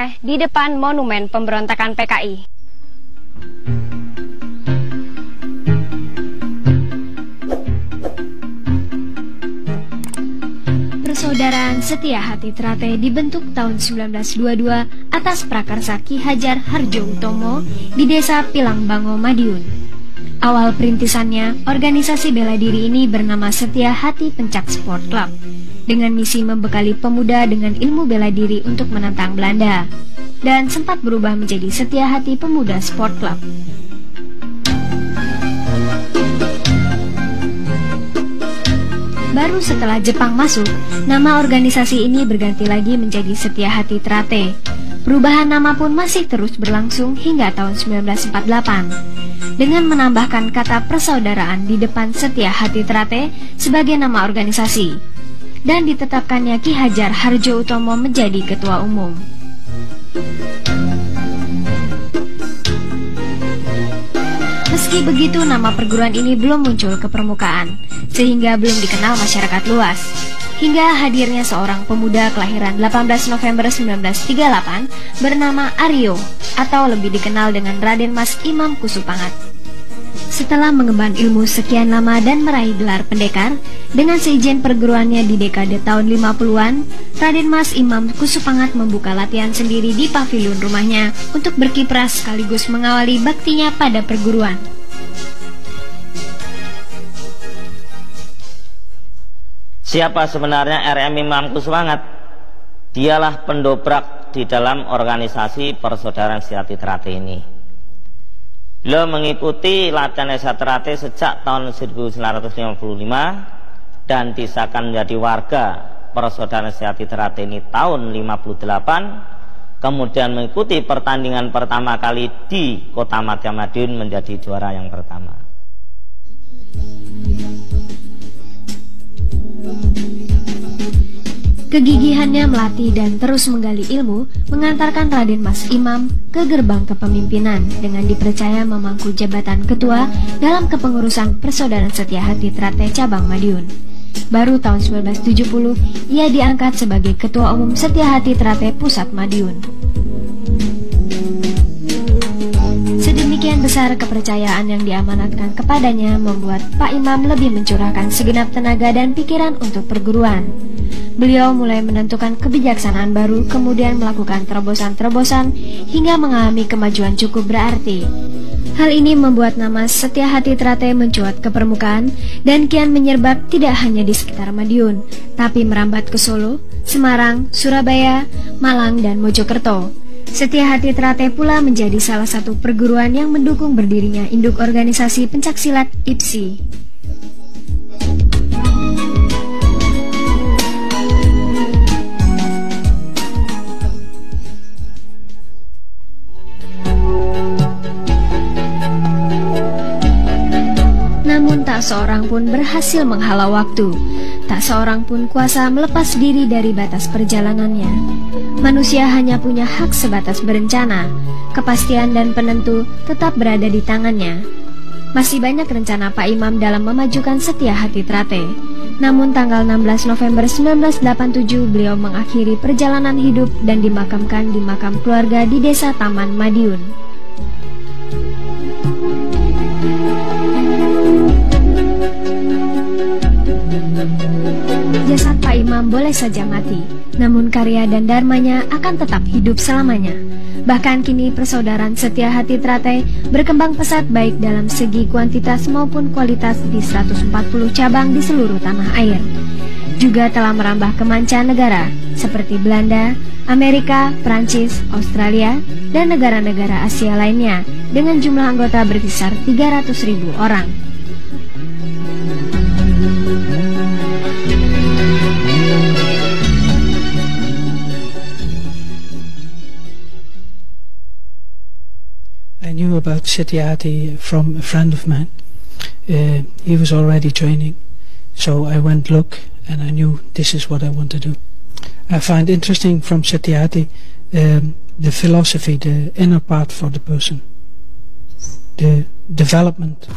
pergeraannya di depan Monumen Pemberontakan PKI. Persaudaraan Setia Hati Trate dibentuk tahun 1922 atas prakarsa Ki Hajar Harjo Utomo di Desa Pilangbango, Madiun. Awal perintisannya, organisasi bela diri ini bernama Setia Hati Pencak Sport Club, dengan misi membekali pemuda dengan ilmu bela diri untuk menentang Belanda, dan sempat berubah menjadi Setia Hati Pemuda Sport Club. Baru setelah Jepang masuk, nama organisasi ini berganti lagi menjadi Setia Hati Trate. Perubahan nama pun masih terus berlangsung hingga tahun 1948, dengan menambahkan kata persaudaraan di depan Setia Hati Trate sebagai nama organisasi, dan ditetapkannya Ki Hajar Harjo Utomo menjadi ketua umum. Meski begitu, nama perguruan ini belum muncul ke permukaan, sehingga belum dikenal masyarakat luas. Hingga hadirnya seorang pemuda kelahiran 18 November 1938 bernama Aryo, atau lebih dikenal dengan Raden Mas Imam Kusupangat. Setelah mengemban ilmu sekian lama dan meraih gelar pendekar, dengan seizin perguruannya di dekade tahun 50-an, Raden Mas Imam Kusupangat membuka latihan sendiri di pavilion rumahnya untuk berkiprah sekaligus mengawali baktinya pada perguruan. Siapa sebenarnya RM Imam Kusupangat? Dialah pendobrak di dalam organisasi Persaudaraan Setia Hati Trate ini. Beliau mengikuti latihan Setia Hati Trate sejak tahun 1955 dan disahkan menjadi warga Persaudaraan Setia Hati Trate ini tahun 58. Kemudian mengikuti pertandingan pertama kali di Kota Madya Madiun menjadi juara yang pertama. Kegigihannya melatih dan terus menggali ilmu mengantarkan Raden Mas Imam ke gerbang kepemimpinan dengan dipercaya memangku jabatan ketua dalam kepengurusan Persaudaraan Setia Hati Trate Cabang Madiun. Baru tahun 1970 ia diangkat sebagai Ketua Umum Setia Hati Trate Pusat Madiun. Sedemikian besar kepercayaan yang diamanatkan kepadanya membuat Pak Imam lebih mencurahkan segenap tenaga dan pikiran untuk perguruan. Beliau mulai menentukan kebijaksanaan baru, kemudian melakukan terobosan-terobosan hingga mengalami kemajuan cukup berarti. Hal ini membuat nama Setia Hati Trate mencuat ke permukaan dan kian menyerbak tidak hanya di sekitar Madiun, tapi merambat ke Solo, Semarang, Surabaya, Malang, dan Mojokerto. Setia Hati Trate pula menjadi salah satu perguruan yang mendukung berdirinya induk organisasi pencaksilat IPSI. Namun tak seorang pun berhasil menghalau waktu, tak seorang pun kuasa melepas diri dari batas perjalanannya. Manusia hanya punya hak sebatas berencana, kepastian dan penentu tetap berada di tangannya. Masih banyak rencana Pak Imam dalam memajukan Setia Hati Trate. Namun tanggal 16 November 1987 beliau mengakhiri perjalanan hidup dan dimakamkan di makam keluarga di Desa Taman Madiun. Jasad Pak Imam boleh saja mati, namun karya dan dharmanya akan tetap hidup selamanya. Bahkan kini Persaudaraan Setia Hati Trate berkembang pesat baik dalam segi kuantitas maupun kualitas di 140 cabang di seluruh tanah air. Juga telah merambah ke mancanegara seperti Belanda, Amerika, Prancis, Australia, dan negara-negara Asia lainnya dengan jumlah anggota berkisar 300.000 orang. I knew about Setia Hati from a friend of mine. He was already training, so I went look and I knew this is what I want to do. I find interesting from Setia Hati the philosophy, the inner part for the person, the development.